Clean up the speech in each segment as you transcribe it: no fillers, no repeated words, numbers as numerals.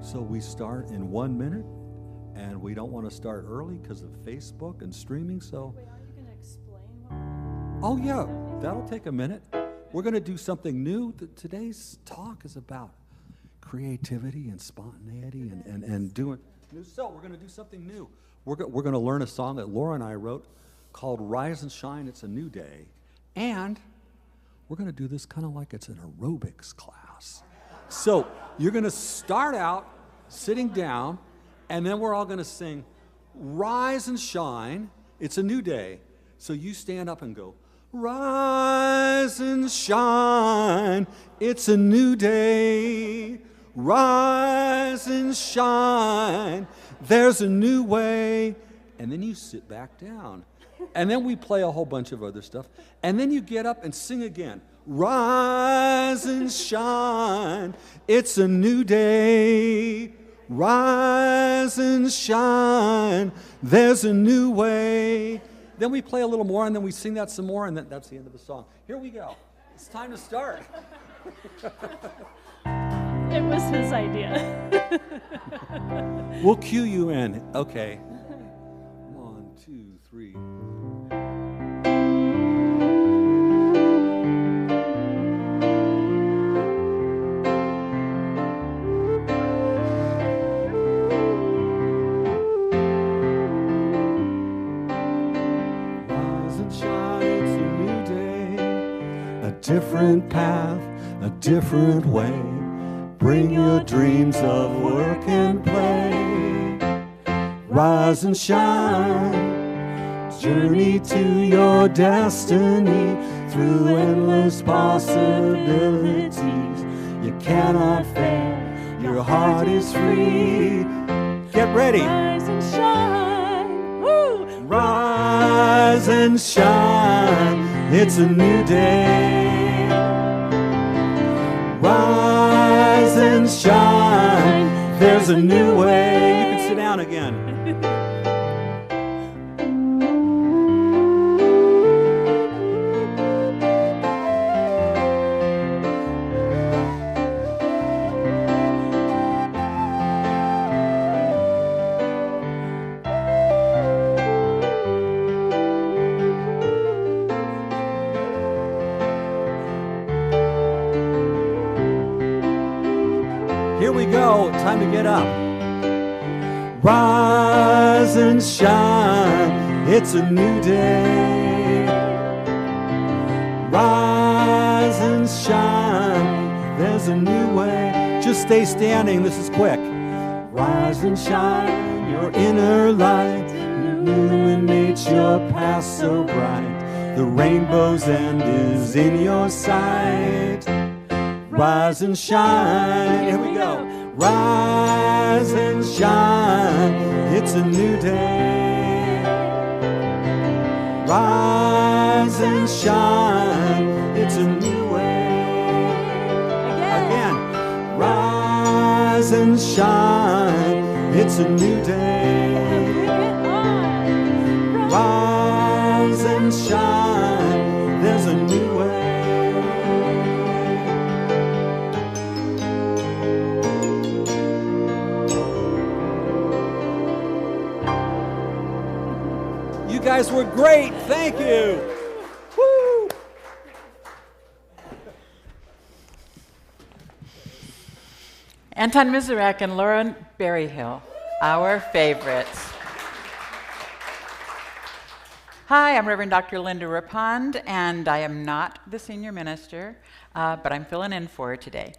So we start in 1 minute, and we don't want to start early because of Facebook and streaming, so... Wait, aren't you going to explain what Oh, yeah, that'll take a minute. We're going to do something new. Today's talk is about creativity and spontaneity and doing... So we're going to do something new. We're going to learn a song that Laura and I wrote called Rise and Shine, It's a New Day. And we're going to do this kind of like it's an aerobics class. So you're going to start out sitting down, and then we're all going to sing Rise and Shine, It's a New Day. So you stand up and go, rise and shine, it's a new day. Rise and shine, there's a new way. And then you sit back down. And then we play a whole bunch of other stuff. And then you get up and sing again. Rise and shine, it's a new day. Rise and shine, there's a new way. Then we play a little more, and then we sing that some more, and that's the end of the song. Here we go. It's time to start. It was his idea. We'll cue you in. Okay. 1, 2, 3. Rise and shine, it's a new day. A different path, a different way. Bring your dreams of work and play. Rise and shine. Journey to your destiny through endless possibilities. You cannot fail. Your heart is free. Get ready. Rise and shine. Woo! Rise and shine. It's a new day. Rise and shine, there's a new way. You can sit down again. Here we go, time to get up. Rise and shine, it's a new day. Rise and shine, there's a new way. Just stay standing, this is quick. Rise and shine, your inner light illuminates your past so bright. The rainbow's end is in your sight. Rise and shine, here we go. Rise and shine, it's a new day. Rise and shine, it's a new way. Again. Rise and shine, it's a new day. Rise and shine, there's a new way. You guys were great. Thank you. Woo! Anton Mizurek and Laura Berryhill, our favorites. Hi, I'm Reverend Dr. Linda Reppond, and I am not the senior minister, but I'm filling in for her today.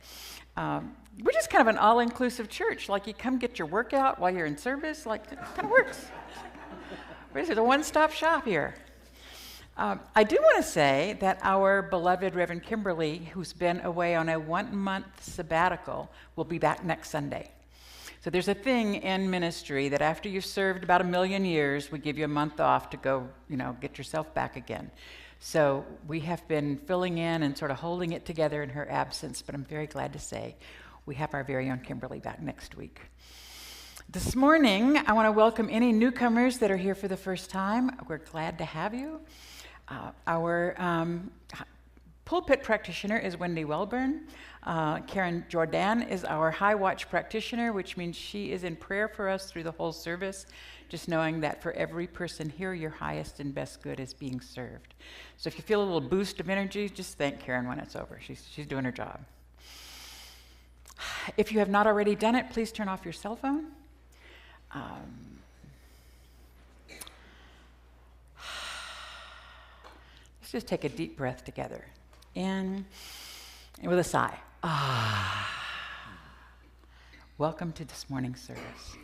We're just kind of an all-inclusive church. Like, you come get your workout while you're in service. Like, it kind of works. We're a one-stop shop here. I do want to say that our beloved Reverend Kimberly, who's been away on a 1-month sabbatical, will be back next Sunday. So there's a thing in ministry that after you've served about 1,000,000 years, we give you a month off to go, get yourself back again. So we have been filling in and sort of holding it together in her absence, but I'm very glad to say we have our very own Kimberly back next week. This morning, I want to welcome any newcomers that are here for the first time. We're glad to have you. Our pulpit practitioner is Wendy Welburn. Karen Jordan is our high watch practitioner, which means she is in prayer for us through the whole service, just knowing that for every person here, your highest and best good is being served. So if you feel a little boost of energy, just thank Karen when it's over. She's doing her job. If you have not already done it, please turn off your cell phone. Let's just take a deep breath together. In and with a sigh. Welcome to this morning's service.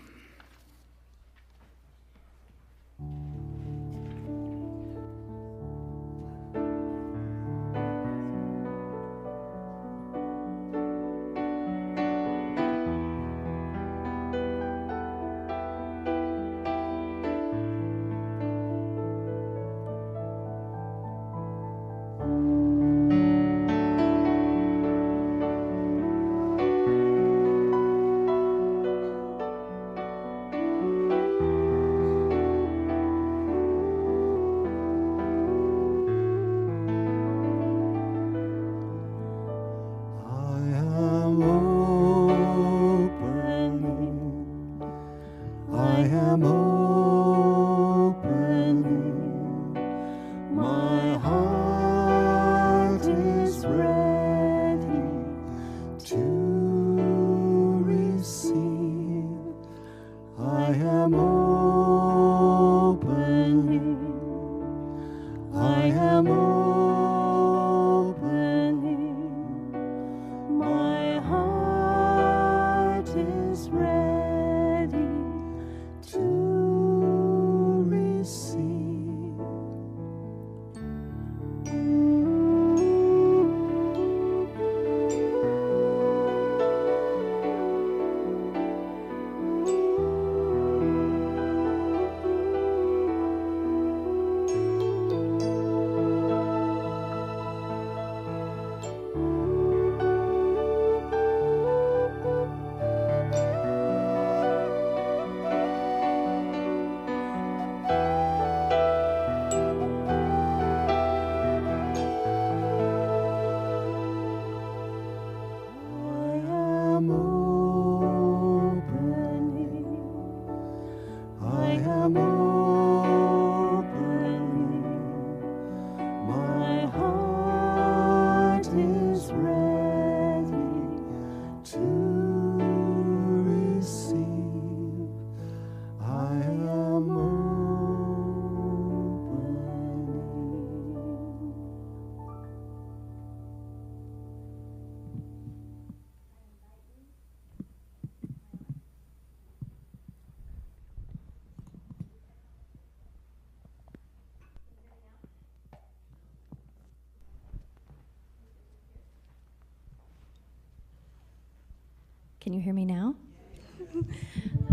Can you hear me now?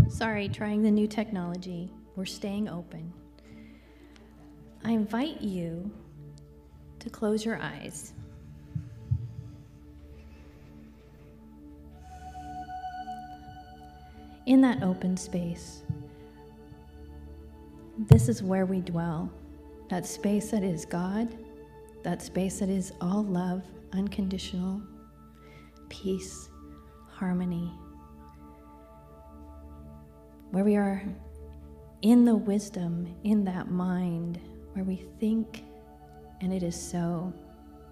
Sorry, trying the new technology. We're staying open. I invite you to close your eyes. In that open space, this is where we dwell. That space that is God, that space that is all love, unconditional, peace, harmony, where we are in the wisdom, in that mind, where we think, and it is so,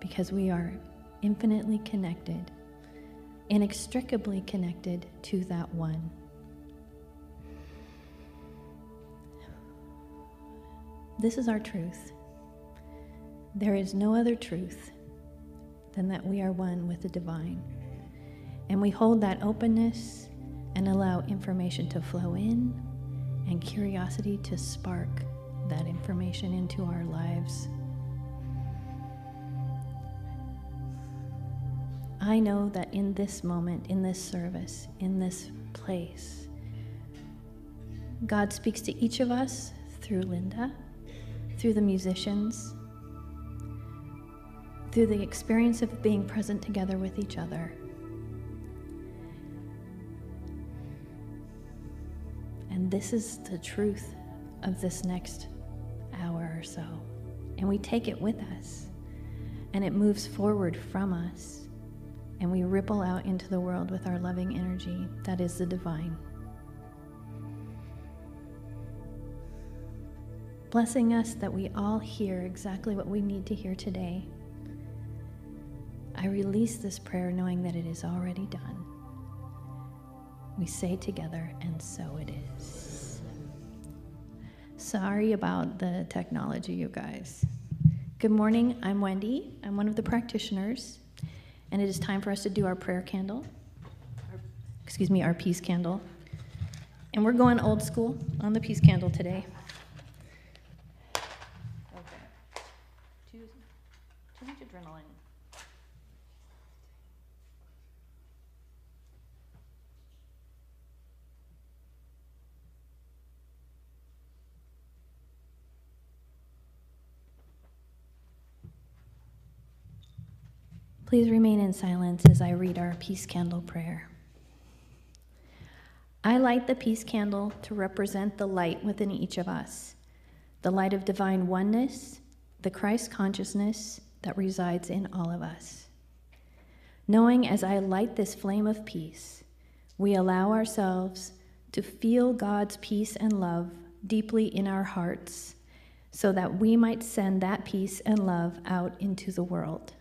because we are infinitely connected, inextricably connected to that one. This is our truth. There is no other truth than that we are one with the divine. And we hold that openness and allow information to flow in and curiosity to spark that information into our lives. I know that in this moment, in this service, in this place, God speaks to each of us through Linda, through the musicians, through the experience of being present together with each other. And this is the truth of this next hour or so. And we take it with us. and it moves forward from us, and we ripple out into the world with our loving energy that is the divine. Blessing us that we all hear exactly what we need to hear today. I release this prayer knowing that it is already done. We say together, and so it is. Sorry about the technology, you guys. Good morning, I'm Wendy. I'm one of the practitioners, and it is time for us to do our prayer candle. Our peace candle. And we're going old school on the peace candle today. Okay. Too much adrenaline. Please remain in silence as I read our peace candle prayer. I light the peace candle to represent the light within each of us, the light of divine oneness, the Christ consciousness that resides in all of us. Knowing as I light this flame of peace, we allow ourselves to feel God's peace and love deeply in our hearts so that we might send that peace and love out into the world.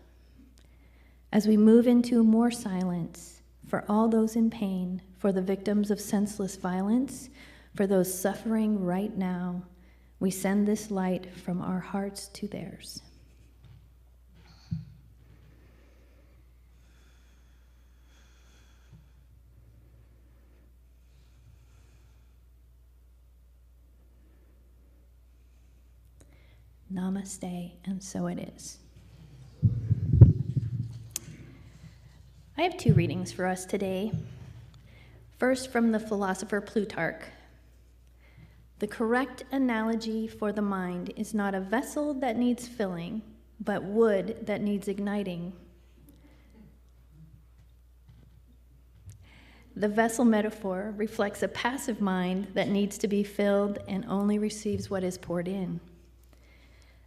As we move into more silence for all those in pain, for the victims of senseless violence, for those suffering right now, we send this light from our hearts to theirs. Namaste, and so it is. I have two readings for us today. First, from the philosopher Plutarch. The correct analogy for the mind is not a vessel that needs filling, but wood that needs igniting. The vessel metaphor reflects a passive mind that needs to be filled and only receives what is poured in.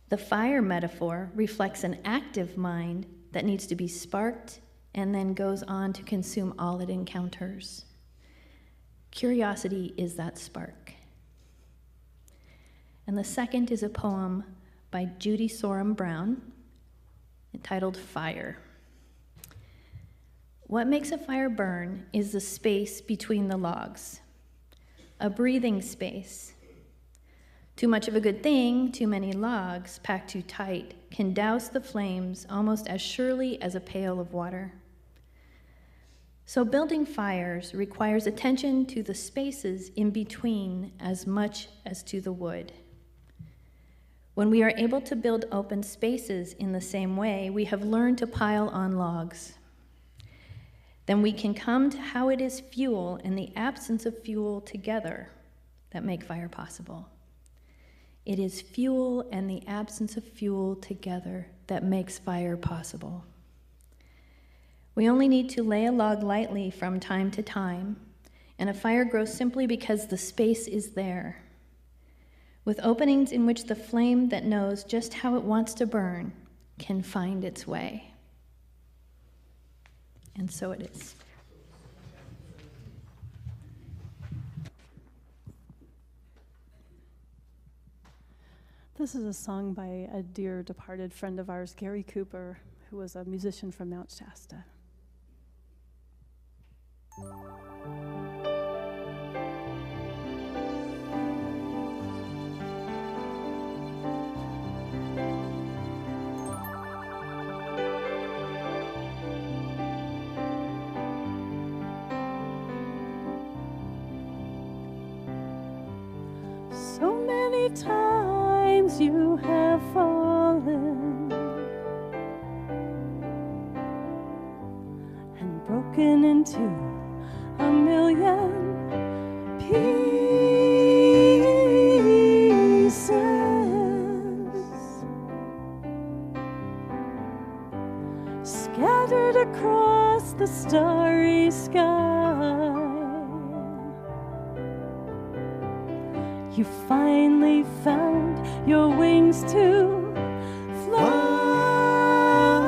The fire metaphor reflects an active mind that needs to be sparked and then goes on to consume all it encounters. Curiosity is that spark. And the second is a poem by Judy Sorum Brown entitled Fire. What makes a fire burn is the space between the logs, a breathing space. Too much of a good thing, too many logs packed too tight, can douse the flames almost as surely as a pail of water. So building fires requires attention to the spaces in between as much as to the wood. When we are able to build open spaces in the same way, we have learned to pile on logs. Then we can come to how it is fuel and the absence of fuel together that make fire possible. It is fuel and the absence of fuel together that makes fire possible. We only need to lay a log lightly from time to time, and a fire grows simply because the space is there, with openings in which the flame that knows just how it wants to burn can find its way. And so it is. This is a song by a dear departed friend of ours, Gary Cooper, who was a musician from Mount Shasta. So many times you have fallen and broken into a million pieces, scattered across the starry sky. You finally found your wings to fly.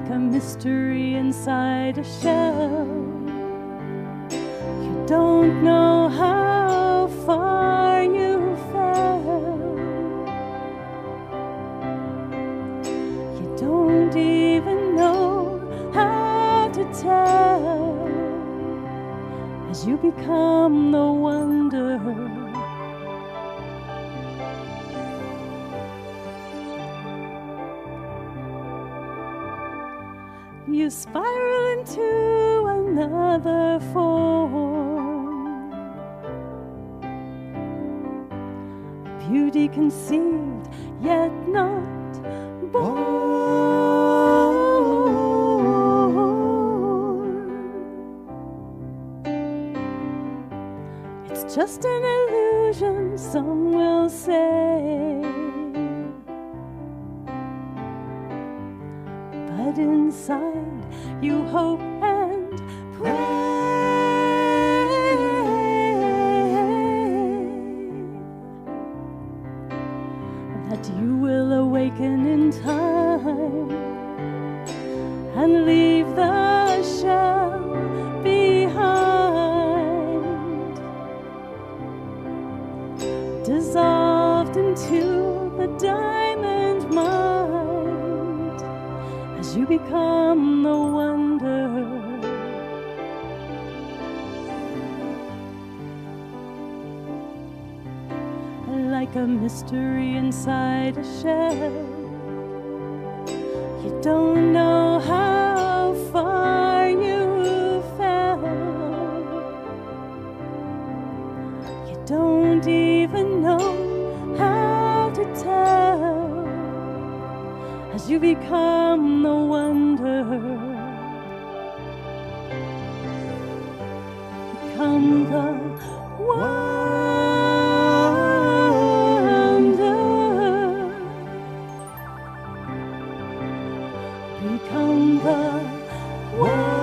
like a mystery inside a shell. You don't know how far you fell. You don't even know how to tell as you become the wonder. You spiral into another form, beauty conceived yet not born. It's just an illusion, some will say, but inside you hope and pray that you will awaken in time and leave the shell behind, dissolved into the diamond mind as you become the wonder. Like a mystery inside a shell, you don't know how far you fell. You don't even know how to tell as you become the wonder. Become the wonder. Become the wonder.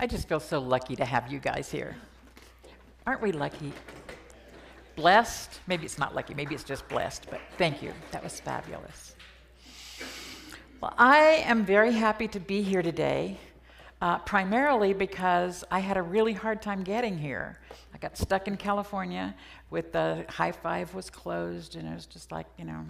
I just feel so lucky to have you guys here. Aren't we lucky? Blessed? Maybe it's not lucky, maybe it's just blessed, but thank you. That was fabulous. Well, I am very happy to be here today, primarily because I had a really hard time getting here. I got stuck in California with the High Five was closed, and it was just like, you know.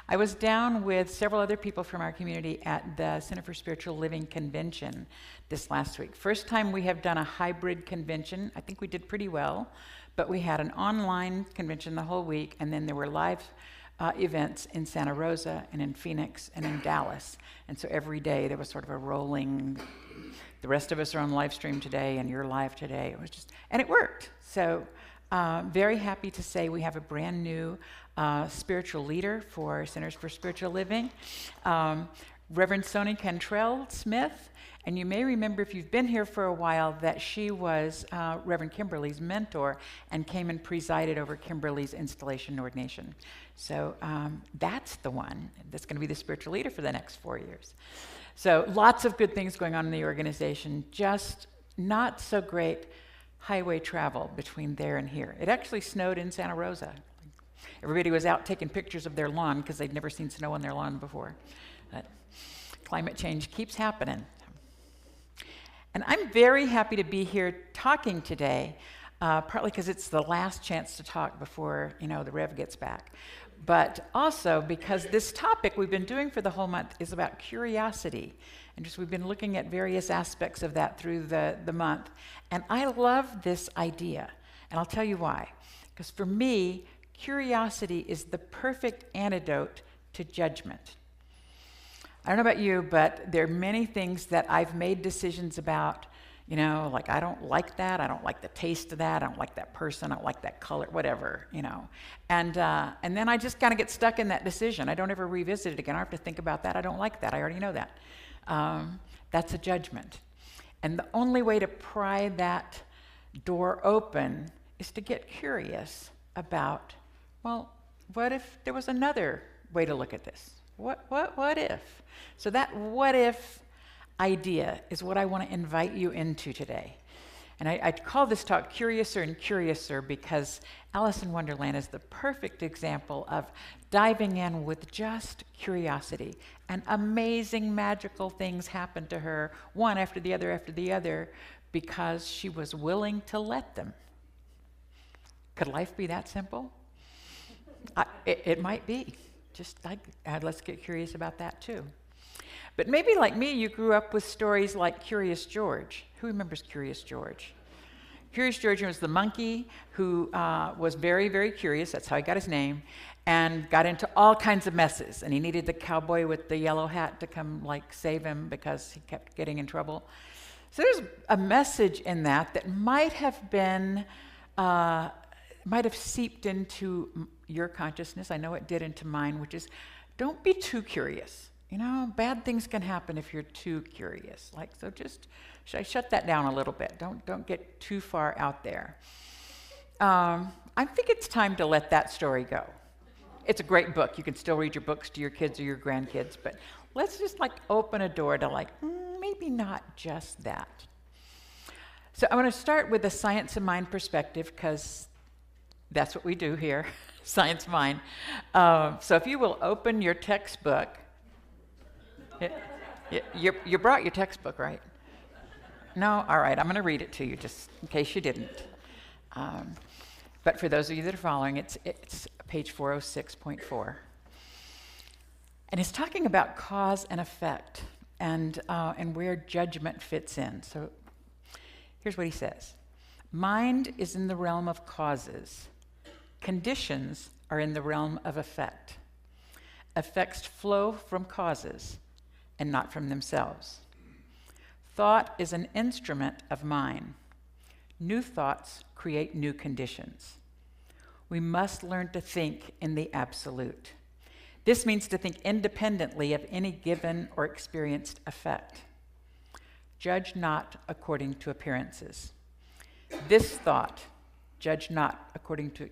I was down with several other people from our community at the Center for Spiritual Living convention this last week. First time we have done a hybrid convention. I think we did pretty well, but we had an online convention the whole week, and then there were live events in Santa Rosa and in Phoenix and in Dallas. And so every day there was sort of a rolling, the rest of us are on live stream today and you're live today. It was just, and it worked. So very happy to say we have a brand new spiritual leader for Centers for Spiritual Living, Reverend Soni Cantrell Smith. And you may remember, if you've been here for a while, that she was Reverend Kimberly's mentor and came and presided over Kimberly's installation and ordination. So that's the one that's going to be the spiritual leader for the next 4 years. So lots of good things going on in the organization, just not so great highway travel between there and here. It actually snowed in Santa Rosa. Everybody was out taking pictures of their lawn because they'd never seen snow on their lawn before. But climate change keeps happening. And I'm very happy to be here talking today, partly because it's the last chance to talk before, you know, the Rev gets back. But also because this topic we've been doing for the whole month is about curiosity. And just we've been looking at various aspects of that through the month. And I love this idea. And I'll tell you why. Because for me, curiosity is the perfect antidote to judgment. I don't know about you, but there are many things that I've made decisions about, you know, like I don't like that, I don't like the taste of that, I don't like that person, I don't like that color, whatever, you know. And then I just kind of get stuck in that decision. I don't ever revisit it again. I have to think about that. I don't like that. I already know that. That's a judgment. And the only way to pry that door open is to get curious about, well, what if there was another way to look at this? What if? So that what if idea is what I want to invite you into today. And I call this talk Curiouser and Curiouser because Alice in Wonderland is the perfect example of diving in with just curiosity. And amazing, magical things happen to her, one after the other, because she was willing to let them. Could life be that simple? It might be. Just let's get curious about that too. But maybe like me, you grew up with stories like Curious George. Who remembers Curious George? Curious George was the monkey who was very, very curious. That's how he got his name, and got into all kinds of messes. And he needed the cowboy with the yellow hat to come like save him because he kept getting in trouble. So there's a message in that might have been, might have seeped into your consciousness. I know it did into mine, which is don't be too curious. You know, bad things can happen if you're too curious. Like, so just shut that down a little bit. Don't get too far out there. I think it's time to let that story go. It's a great book. You can still read your books to your kids or your grandkids, but let's just like open a door to like, maybe not just that. So I want to start with a science of mind perspective because that's what we do here, Science Mind. So if you will open your textbook. You brought your textbook, right? No? All right, I'm going to read it to you just in case you didn't. But for those of you that are following, it's page 406.4. And it's talking about cause and effect and where judgment fits in. So here's what he says. Mind is in the realm of causes. Conditions are in the realm of effect. Effects flow from causes and not from themselves. Thought is an instrument of mind. New thoughts create new conditions. We must learn to think in the absolute. This means to think independently of any given or experienced effect. Judge not according to appearances. This thought, judge not according to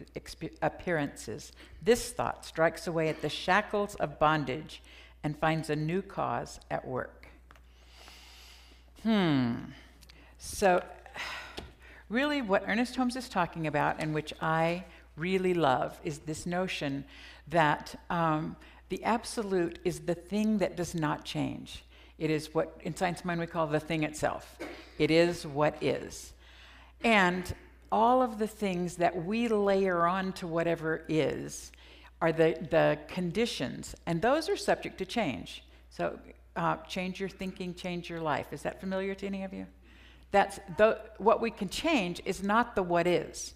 appearances. This thought strikes away at the shackles of bondage and finds a new cause at work. So really what Ernest Holmes is talking about, and which I really love, is this notion that the absolute is the thing that does not change. It is what in Science Mind we call the thing itself. It is what is. And all of the things that we layer on to whatever is are the conditions, and those are subject to change. So change your thinking, change your life. Is that familiar to any of you? That's what we can change is not the what is.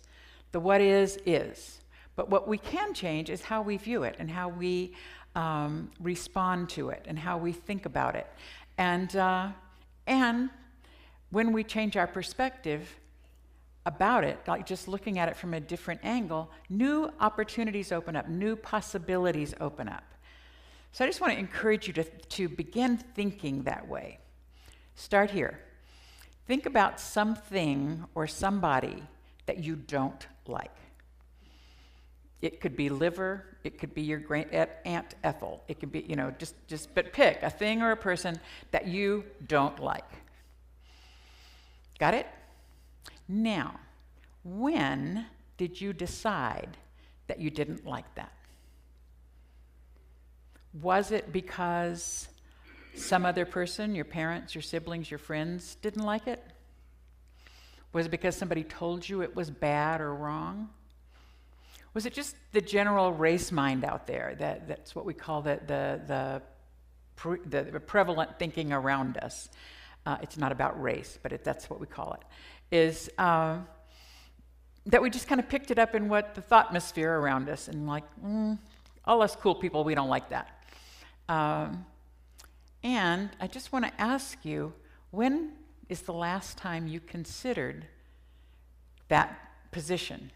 The what is. But what we can change is how we view it and how we respond to it and how we think about it. And when we change our perspective about it, like just looking at it from a different angle, new opportunities open up, new possibilities open up. So I just want to encourage you to begin thinking that way. Start here. Think about something or somebody that you don't like. It could be liver, it could be your great Aunt Ethel, it could be, but pick a thing or a person that you don't like. Got it? Now, when did you decide that you didn't like that? Was it because some other person, your parents, your siblings, your friends, didn't like it? Was it because somebody told you it was bad or wrong? Was it just the general race mind out there? That's what we call the prevalent thinking around us. It's not about race, but that's what we call it. Is that we just kind of picked it up in what the thoughtmosphere around us, and like, all us cool people, we don't like that. And I just want to ask you, when is the last time you considered that position?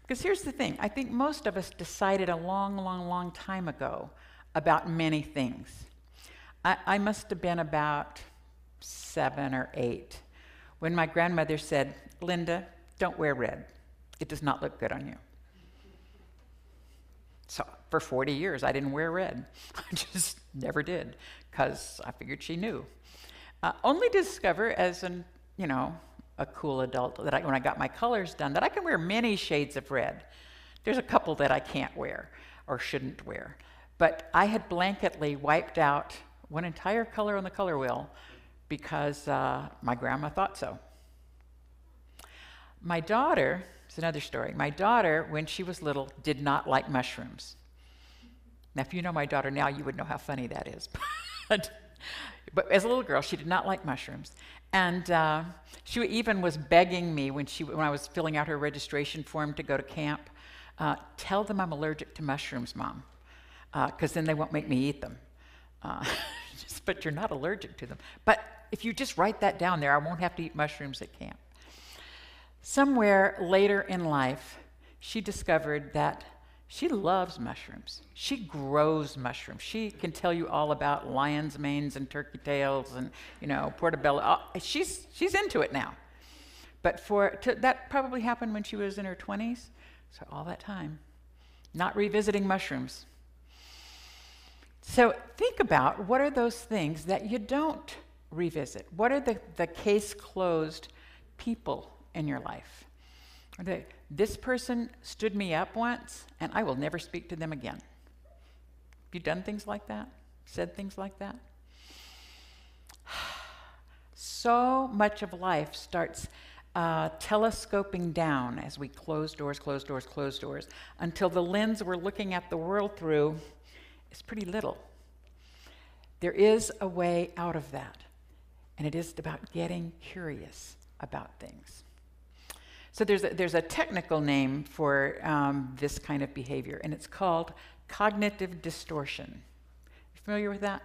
Because here's the thing, I think most of us decided a long time ago about many things. I must have been about 7 or 8 when my grandmother said, Linda, don't wear red. It does not look good on you. So for 40 years, I didn't wear red. I just never did, because I figured she knew. Only to discover as a cool adult that when I got my colors done, that I can wear many shades of red. There's a couple that I can't wear or shouldn't wear. But I had blanketly wiped out one entire color on the color wheel because my grandma thought so. My daughter, it's another story. My daughter, when she was little, did not like mushrooms. Now, if you know my daughter now, you would know how funny that is. But as a little girl, she did not like mushrooms. And she even was begging me when I was filling out her registration form to go to camp, tell them I'm allergic to mushrooms, Mom, because then they won't make me eat them. But you're not allergic to them. But if you just write that down there, I won't have to eat mushrooms at camp. Somewhere later in life, she discovered that she loves mushrooms. She grows mushrooms. She can tell you all about lion's manes and turkey tails and, portobello. She's into it now. But that probably happened when she was in her 20s. So all that time, not revisiting mushrooms. So think about what are those things that you don't revisit? What are the case closed people in your life? This person stood me up once, and I will never speak to them again. Have you done things like that? Said things like that? So much of life starts telescoping down as we close doors, until the lens we're looking at the world through is pretty little. There is a way out of that, and it is about getting curious about things. So there's a technical name for this kind of behavior, and it's called cognitive distortion. You familiar with that?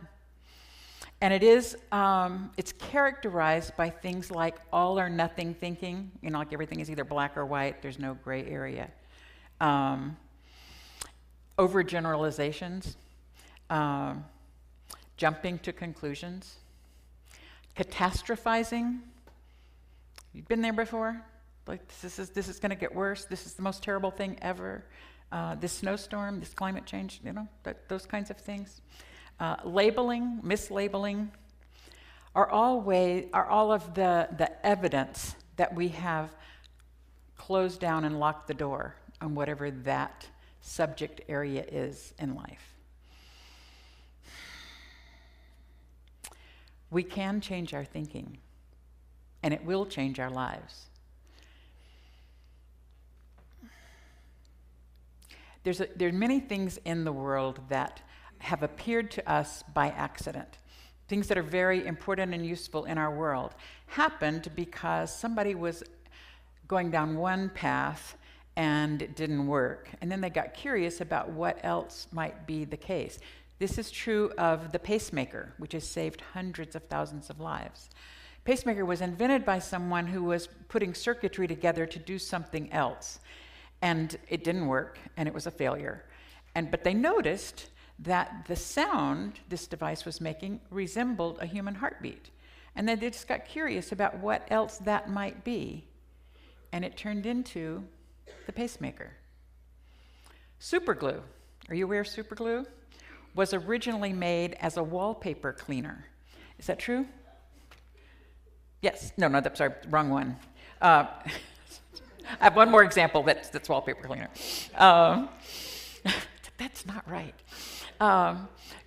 And it's characterized by things like all or nothing thinking, like everything is either black or white, there's no gray area. Overgeneralizations, jumping to conclusions, catastrophizing. You've been there before? Like, this is going to get worse. This is the most terrible thing ever. This snowstorm, this climate change, those kinds of things. Labeling, mislabeling, are all of the evidence that we have closed down and locked the door on whatever that subject area is in life. We can change our thinking, and it will change our lives. There are many things in the world that have appeared to us by accident. Things that are very important and useful in our world happened because somebody was going down one path and it didn't work. And then they got curious about what else might be the case. This is true of the pacemaker, which has saved hundreds of thousands of lives. Pacemaker was invented by someone who was putting circuitry together to do something else. And it didn't work, and it was a failure. But they noticed that the sound this device was making resembled a human heartbeat. And then they just got curious about what else that might be. And it turned into the pacemaker. Superglue. Are you aware of superglue? Was originally made as a wallpaper cleaner. Is that true? Yes. No, sorry, wrong one. I have one more example that's wallpaper cleaner. That's not right.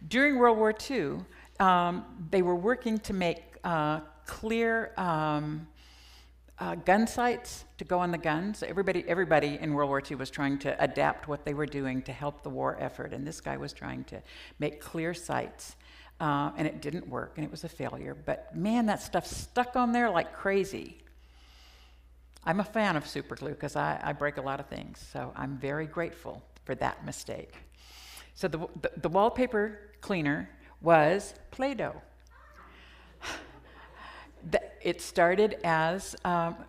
During World War II, they were working to make clear gun sights to go on the guns. Everybody in World War II was trying to adapt what they were doing to help the war effort, and this guy was trying to make clear sights, and it didn't work, and it was a failure. But man, that stuff stuck on there like crazy. I'm a fan of superglue because I break a lot of things, so I'm very grateful for that mistake. So the wallpaper cleaner was Play-Doh. It started as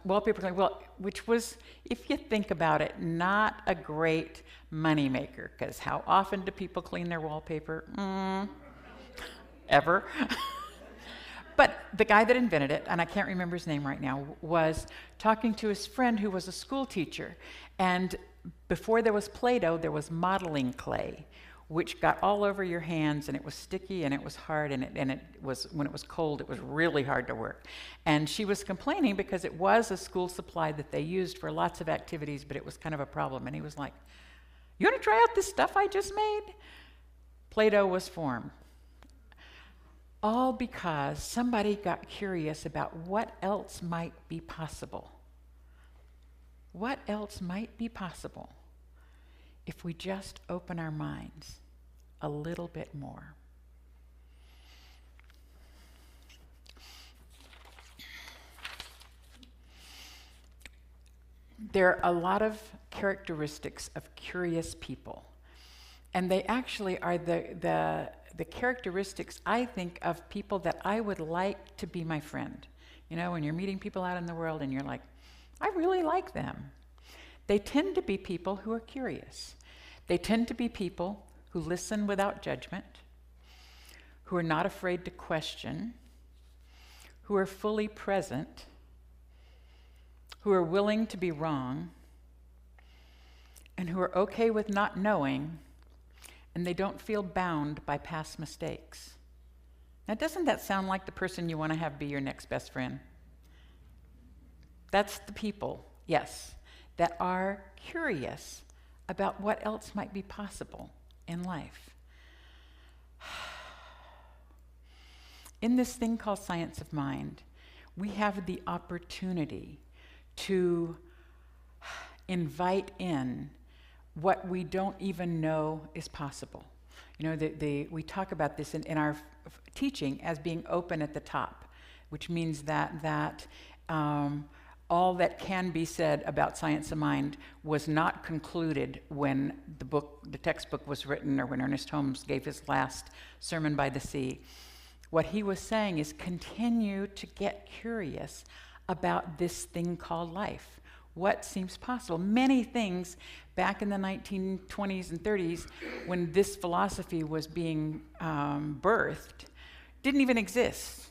wallpaper cleaner, which was, if you think about it, not a great moneymaker, because how often do people clean their wallpaper? Ever. But the guy that invented it, and I can't remember his name right now, was talking to his friend who was a school teacher. And before there was Play-Doh, there was modeling clay, which got all over your hands, and it was sticky, and it was hard, and it was, when it was cold, it was really hard to work. And she was complaining because it was a school supply that they used for lots of activities, but it was kind of a problem. And he was like, "You want to try out this stuff I just made?" Play-Doh was formed. All because somebody got curious about what else might be possible. What else might be possible if we just open our minds a little bit more? There are a lot of characteristics of curious people, and they actually are the characteristics, I think, of people that I would like to be my friend. You know, when you're meeting people out in the world and you're like, I really like them. They tend to be people who are curious. They tend to be people who listen without judgment, who are not afraid to question, who are fully present, who are willing to be wrong, and who are okay with not knowing, and they don't feel bound by past mistakes. Now, doesn't that sound like the person you want to have be your next best friend? That's the people, yes, that are curious about what else might be possible in life. In this thing called science of mind, we have the opportunity to invite in what we don't even know is possible. You know, we talk about this in our teaching as being open at the top, which means that all that can be said about science of mind was not concluded when the textbook was written, or when Ernest Holmes gave his last sermon by the sea. What he was saying is continue to get curious about this thing called life. What seems possible? Many things back in the 1920s and 30s, when this philosophy was being birthed, didn't even exist.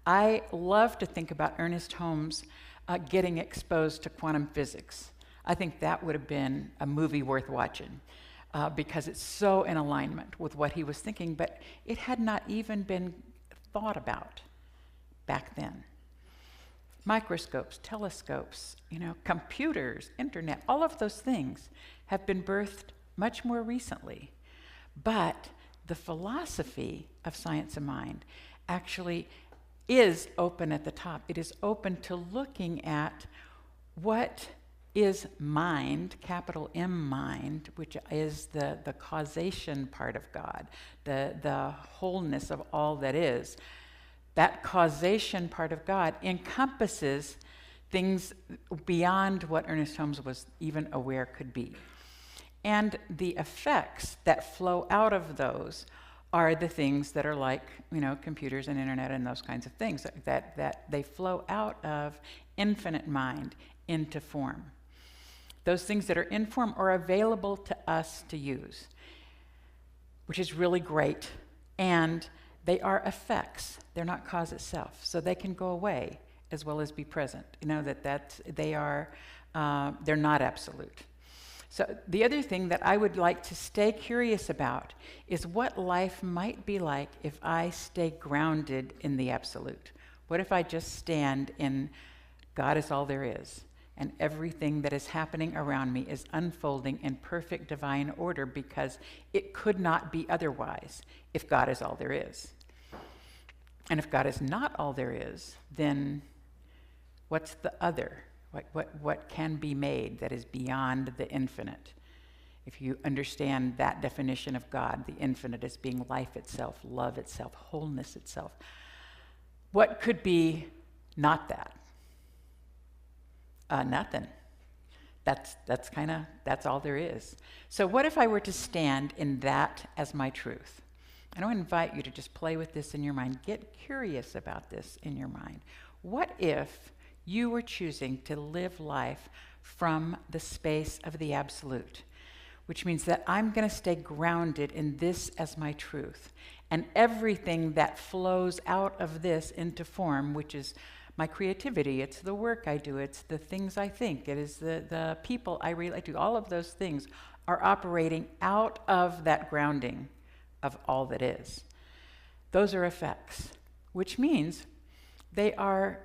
I love to think about Ernest Holmes getting exposed to quantum physics. I think that would have been a movie worth watching because it's so in alignment with what he was thinking, but it had not even been thought about back then. Microscopes, telescopes, computers, internet, all of those things have been birthed much more recently. But the philosophy of science of mind actually is open at the top. It is open to looking at what is mind, capital M mind, which is the causation part of God, the wholeness of all that is. That causation part of God encompasses things beyond what Ernest Holmes was even aware could be. And the effects that flow out of those are the things that are like, computers and internet and those kinds of things, that they flow out of infinite mind into form. Those things that are in form are available to us to use, which is really great. And they are effects. They're not cause itself. So they can go away as well as be present. They're not absolute. So the other thing that I would like to stay curious about is what life might be like if I stay grounded in the absolute. What if I just stand in God is all there is, and everything that is happening around me is unfolding in perfect divine order because it could not be otherwise if God is all there is. And if God is not all there is, then what's the other? What can be made that is beyond the infinite? If you understand that definition of God, the infinite as being life itself, love itself, wholeness itself, what could be not that? Nothing. That's all there is. So what if I were to stand in that as my truth? And I invite you to just play with this in your mind. Get curious about this in your mind. What if you were choosing to live life from the space of the absolute, which means that I'm going to stay grounded in this as my truth, And everything that flows out of this into form, which is my creativity, it's the work I do, it's the things I think, it is the people I relate to, all of those things are operating out of that grounding of all that is. Those are effects, which means they are,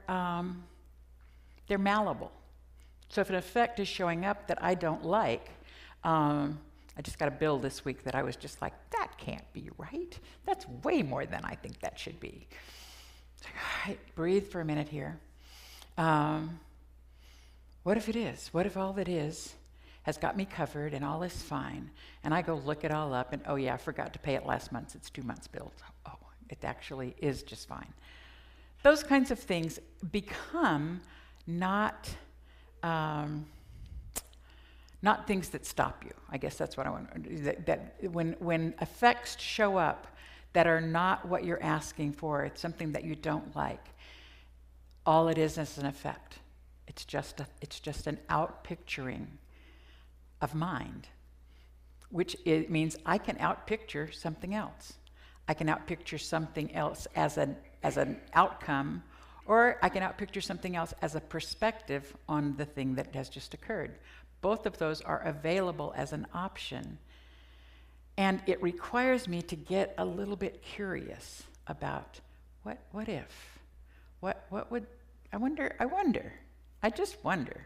they're malleable. So if an effect is showing up that I don't like, I just got a bill this week that I was just like, that can't be right. That's way more than I think that should be. It's like, all right, breathe for a minute here. What if it is? What if all it is has got me covered and all is fine? And I go look it all up and, oh yeah, I forgot to pay it last month. It's 2 months billed. Oh, it actually is just fine. Those kinds of things become not things that stop you. I guess that's what I want. That when effects show up that are not what you're asking for, it's something that you don't like. All it is an effect. It's just an outpicturing of mind, which it means I can outpicture something else. I can outpicture something else as an outcome, or I can outpicture something else as a perspective on the thing that has just occurred. Both of those are available as an option. And it requires me to get a little bit curious about what if? What would, I wonder, I just wonder.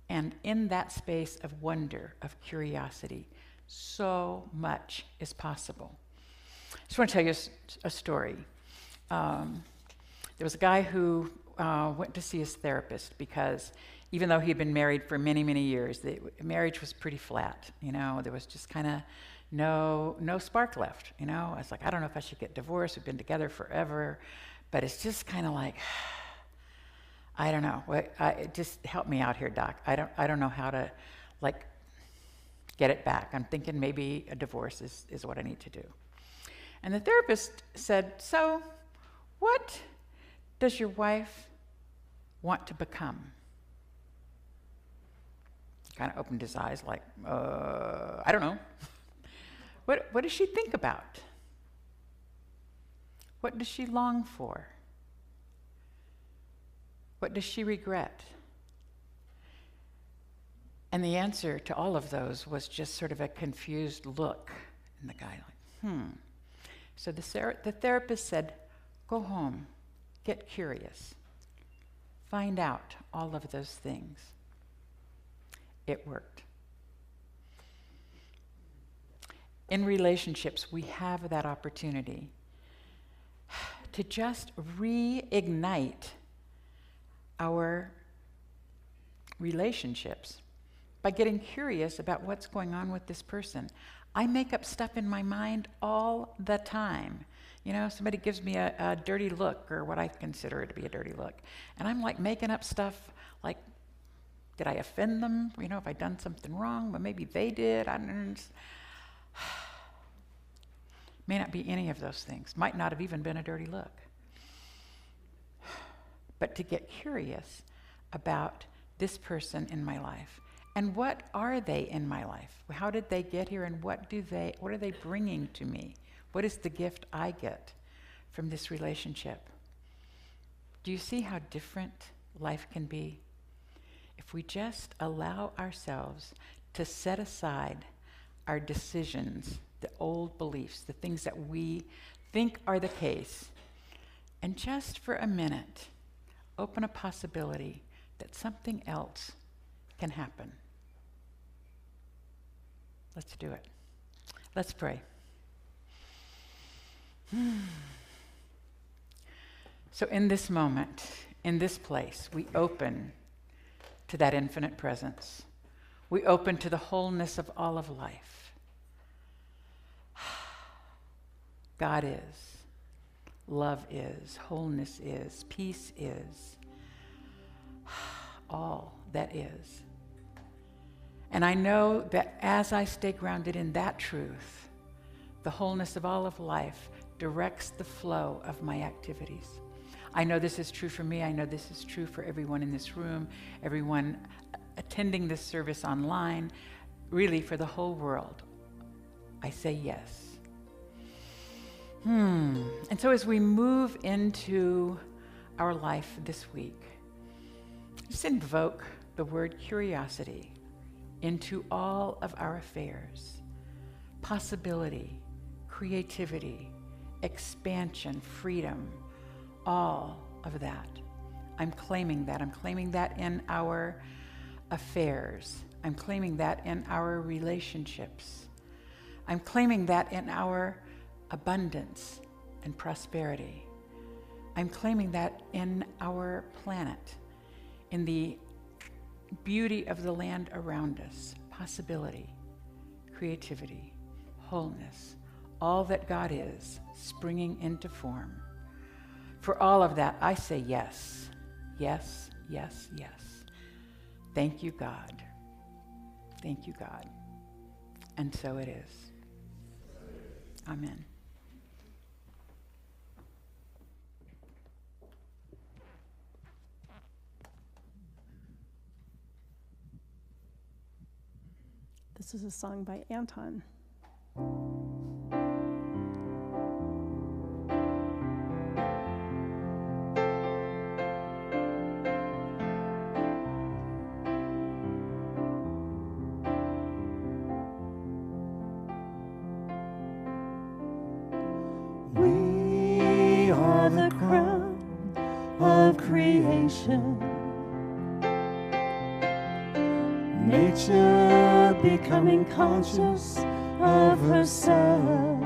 And in that space of wonder, of curiosity, so much is possible. I just want to tell you a story. There was a guy who went to see his therapist because even though he had been married for many, many years, the marriage was pretty flat. You know, there was just kind of no spark left. You know, I was like, I don't know if I should get divorced. We've been together forever, but it's just kind of like, I don't know. Just help me out here, Doc. I don't know how to like get it back. I'm thinking maybe a divorce is what I need to do. And the therapist said, so what does your wife want to become? Kind of opened his eyes like, I don't know. What does she think about? What does she long for? What does she regret? And the answer to all of those was just sort of a confused look. And the guy like, So the therapist said, go home, get curious, find out all of those things. It worked. In relationships, we have that opportunity to just reignite our relationships by getting curious about what's going on with this person. I make up stuff in my mind all the time. You know, somebody gives me a dirty look, or what I consider to be a dirty look, and I'm like making up stuff like, did I offend them? You know, have I done something wrong? Well, maybe they did. I don't know. May not be any of those things. Might not have even been a dirty look. But to get curious about this person in my life. And what are they in my life? How did they get here, and what are they bringing to me? What is the gift I get from this relationship? Do you see how different life can be? If we just allow ourselves to set aside our decisions, the old beliefs, the things that we think are the case, and just for a minute, open a possibility that something else can happen. Let's do it. Let's pray. So in this moment, in this place, we open to that infinite presence. We open to the wholeness of all of life. God is, love is, wholeness is, peace is, all that is. And I know that as I stay grounded in that truth, the wholeness of all of life directs the flow of my activities. I know this is true for me. I know this is true for everyone in this room, everyone attending this service online, really for the whole world. I say yes. And so as we move into our life this week, just invoke the word curiosity into all of our affairs. Possibility, creativity, expansion, freedom, all of that. I'm claiming that. I'm claiming that in our affairs. I'm claiming that in our relationships. I'm claiming that in our abundance and prosperity. I'm claiming that in our planet, in the beauty of the land around us, possibility, creativity, wholeness, all that God is springing into form. For all of that, I say yes, yes, yes, yes. Thank you, God. Thank you, God. And so it is. Amen. This is a song by Anton. We are the crown of creation. Nature becoming conscious of herself,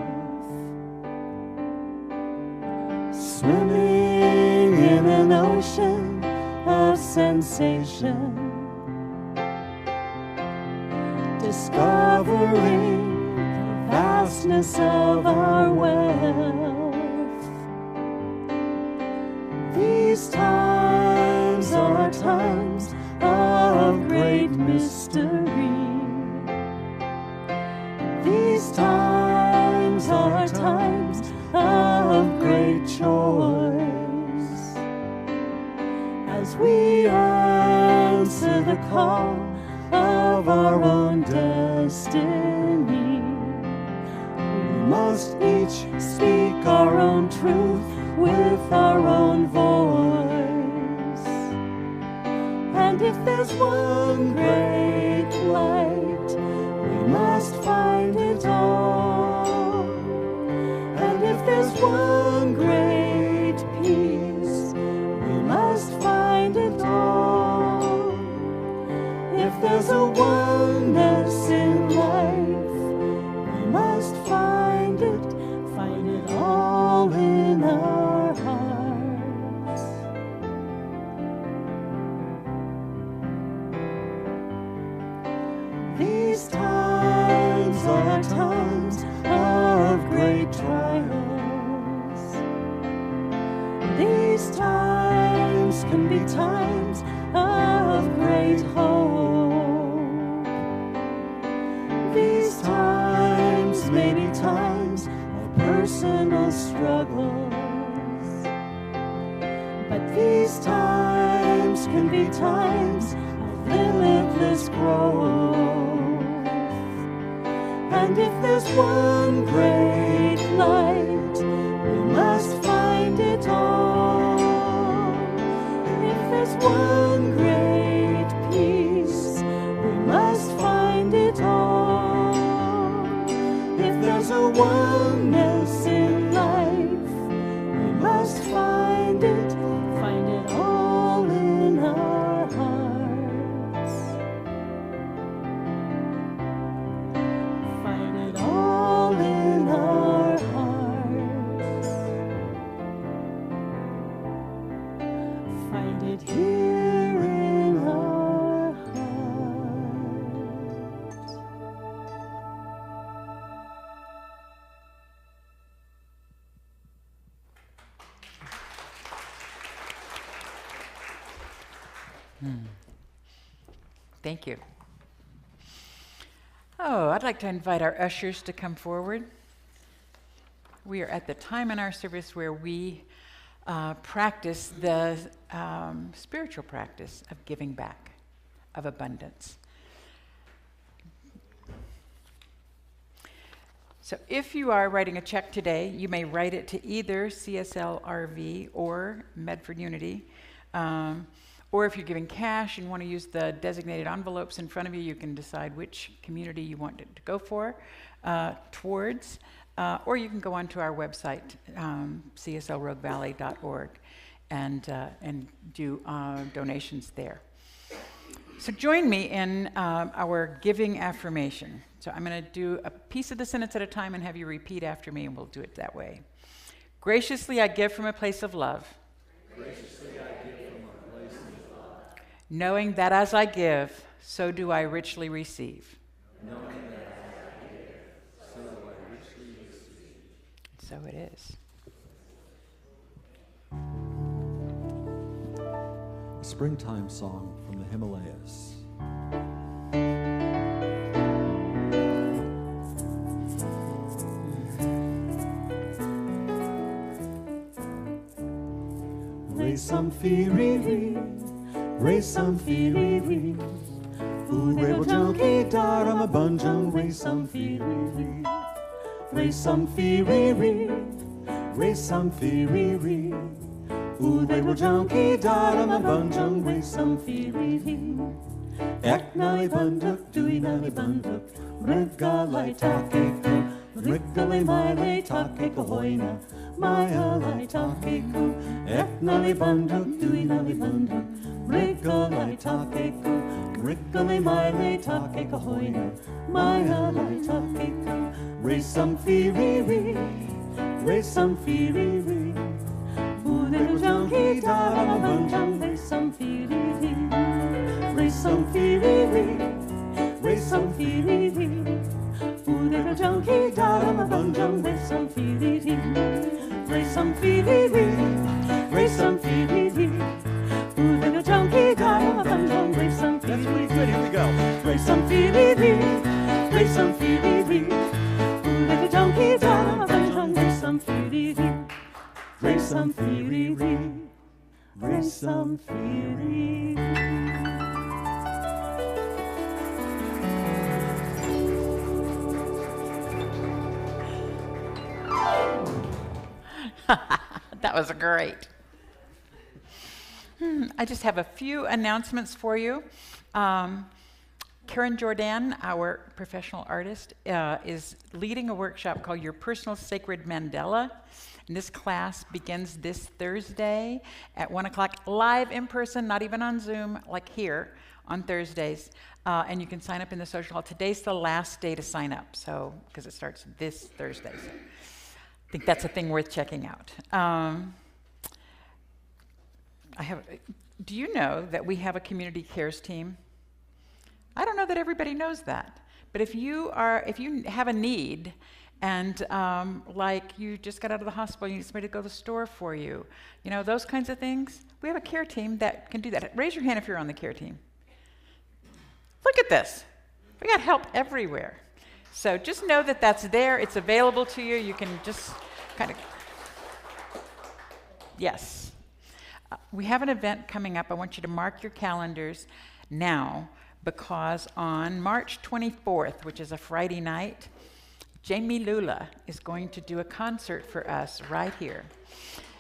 swimming in an ocean of sensation, discovering the vastness of our wealth. These times are times of great mystery. These times are times of great choice. As we answer the call of our own destiny, we must each speak our own truth with our own voice. And if there's one great light, we must find it all. And if there's one great peace, we must find it all. If there's a oneness in life, we must find it all in our hearts. These times are times of great trials. These times can be times of great hope. These times may be times of personal struggles. But these times can be times of limitless growth. And if there's one great light, we must find it all. If there's one great peace, we must find it all. If there's a oneness in life, we must find it all in our hearts. Find it all in our hearts. Find it here in our hearts. Thank you. Oh, I'd like to invite our ushers to come forward. We are at the time in our service where we practice the spiritual practice of giving back, of abundance. So if you are writing a check today, you may write it to either CSL RV or Medford Unity. Or if you're giving cash and want to use the designated envelopes in front of you, you can decide which community you want it to go towards. Or you can go onto our website, cslroguevalley.org, and do donations there. So join me in our giving affirmation. So I'm going to do a piece of the sentence at a time and have you repeat after me, and we'll do it that way. Graciously I give from a place of love. Graciously I give from a place of love. Knowing that as I give, so do I richly receive. Knowing that as I give, so do I richly receive. So it is. A springtime song from the Himalayas. Some firiri, raise some firiri. Uwe junkie darama bunjung, raise some firiri. Raise some firiri, raise some firiri. Uwe junkie darama bunjung, raise some firiri. Ek nali bunduk, dui nali bunduk, rigalai takeku, rigalai maile takeko hoina. Maya lai takeku, etnali banduk, duinali banduk, rigalai takeku, rigalai maile takeko hoina. Maya lai takeku, raise some firiri, raise some firiri. Uneru junkie darama bunjung, raise some firiri, raise some firiri, raise some firiri. Uneru junkie darama bunjung, raise some firiri. Raise some firiri, raise some firiri. Ooh, little junkie, darling, I'm raise some firiri. That's pretty good. Here we go. Raise some firiri, raise some firiri. Ooh, little junkie, darling, I'm raise some firiri. Raise some firiri, raise some firiri. That was great. I just have a few announcements for you. Karen Jordan, our professional artist, is leading a workshop called Your Personal Sacred Mandala. And this class begins this Thursday at 1 o'clock, live in person, not even on Zoom, like here on Thursdays. And you can sign up in the social hall. Today's the last day to sign up, so because it starts this Thursday. So I think that's a thing worth checking out. Do you know that we have a community cares team? I don't know that everybody knows that, but if you have a need, and like you just got out of the hospital, you need somebody to go to the store for you, you know, those kinds of things, we have a care team that can do that. Raise your hand if you're on the care team. Look at this. We got help everywhere. So just know that that's there. It's available to you. You can just kind of, yes. We have an event coming up. I want you to mark your calendars now, because on March 24th, which is a Friday night, Jamie Lula is going to do a concert for us right here.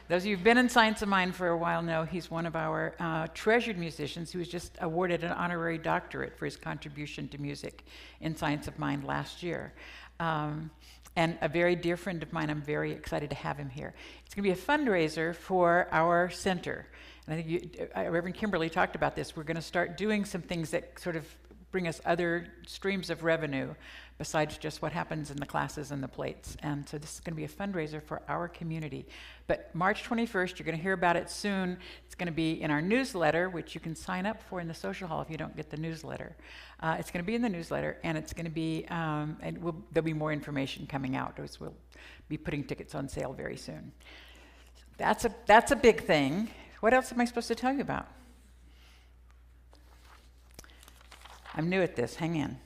Those of you who've been in Science of Mind for a while know he's one of our treasured musicians who was just awarded an honorary doctorate for his contribution to music in Science of Mind last year. And a very dear friend of mine. I'm very excited to have him here. It's going to be a fundraiser for our center. And I think Reverend Kimberly talked about this. We're going to start doing some things that sort of bring us other streams of revenue besides just what happens in the classes and the plates. And so this is going to be a fundraiser for our community. But March 21st, you're going to hear about it soon. It's going to be in our newsletter, which you can sign up for in the social hall if you don't get the newsletter. It's going to be in the newsletter, and it's going to be, there'll be more information coming out, as we'll be putting tickets on sale very soon. That's a big thing. What else am I supposed to tell you about? I'm new at this. Hang in.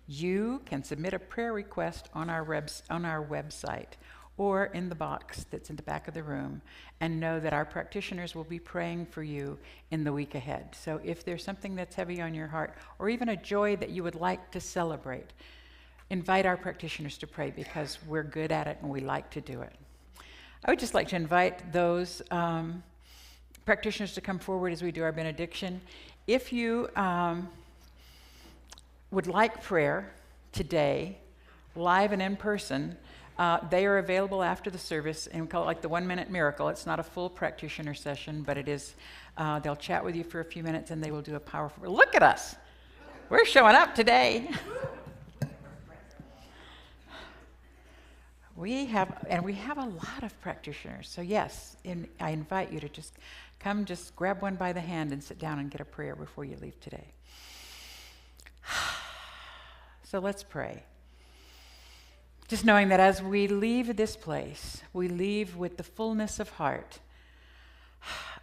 You can submit a prayer request on our website or in the box that's in the back of the room, and know that our practitioners will be praying for you in the week ahead. So if there's something that's heavy on your heart, or even a joy that you would like to celebrate, invite our practitioners to pray because we're good at it and we like to do it. I would just like to invite those practitioners to come forward as we do our benediction. If you would like prayer today, live and in person, they are available after the service, and we call it like the 1-minute miracle. It's not a full practitioner session, but it is, they'll chat with you for a few minutes and they will do a powerful, look at us, we're showing up today. We have a lot of practitioners. So yes, I invite you to just come, just grab one by the hand and sit down and get a prayer before you leave today. So let's pray. Just knowing that as we leave this place, we leave with the fullness of heart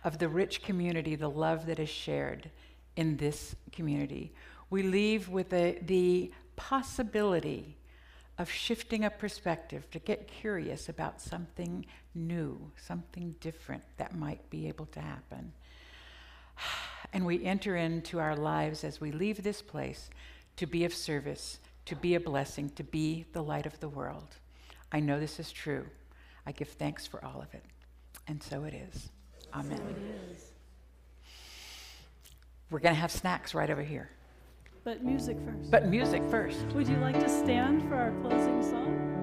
of the rich community, the love that is shared in this community. We leave with the possibility of shifting a perspective to get curious about something new, something different that might be able to happen. And we enter into our lives as we leave this place to be of service, to be a blessing, to be the light of the world. I know this is true. I give thanks for all of it. And so it is. Amen. So it is. We're going to have snacks right over here. But music first. But music first. Would you like to stand for our closing song?